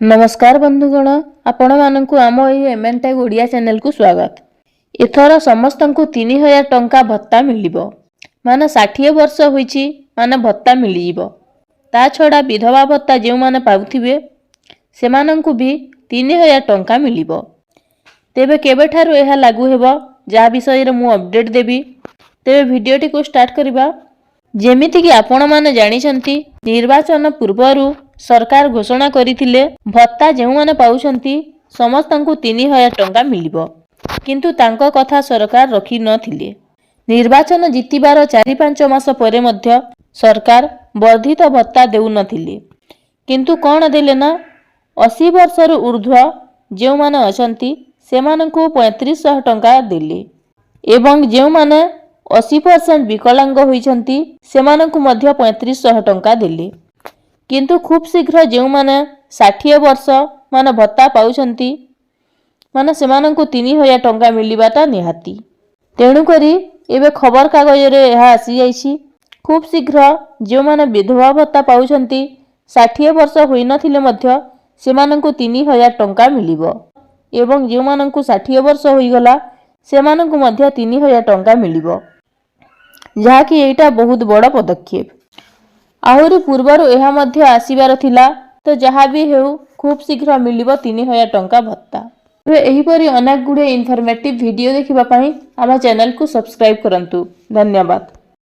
नमस्कार बंधुगण, आपण मानकु आम एमएन टैग ओडिया चैनल को स्वागत। एथर समस्त को 3000 टंका भत्ता मिलिबो। माने 60 वर्ष होईची माने भत्ता मिलिबो। ता छड़ा विधवा भत्ता जे माने पाउथिबे सेमानंकु भी 3000 टंका मिलिबो। तेबे केबेठारु एहा लागू हेबो जा विषय रे मु अपडेट देबी। तेबे वीडियोटी को स्टार्ट करिबा। जेमिति कि आपण माने जानिछंती निर्वाचन पूर्वरु सरकार घोषणा करिथिले भत्ता जेउ माने पाउछंती समस्तंकु 3000 टंका मिलिबो, किंतु तांको कथा सरकार रखि नथिले। निर्वाचन जितिबार 4-5 मास परे मध्य सरकार वर्धित भत्ता देउ नथिले, किंतु कोन देले ना 80 वर्षरु ऊर्ध्व जेउ माने अछंती सेमानंकु 3500 टंका देले एवं जेउ माने 80% विकलांग होइछंती सेमानंकु मध्य 3500 टंका देले। किंतु खूब शीघ्र जेउ माने 60 वर्ष माने भत्ता पाउछंती माने सेमानंकु 3000 टंका मिलिबाटा निहाती। तेणु करी एबे खबर कागज रे एहा आसी जाईछि खूब शीघ्र जेउ माने विधवा भत्ता पाउछंती 60 वर्ष होई नथिले मध्य सेमानंकु 3000 टंका मिलिबो एवं जेउ मानंकु 60 वर्ष होई गला सेमानंकु मध्य 3000 टंका मिलिबो, जहा कि एटा बहुत बड़ पदक्षेप। आहुरी पूर्वरु एहा मध्य आसीबार थिला, तो जहा भी हेउ खूब शीघ्र मिलिबो 3000 टंका भत्ता। एही परी अनेक गुडे इनफॉर्मेटिव वीडियो देखिबा पई आमा चैनल को सब्सक्राइब करंतु। धन्यवाद।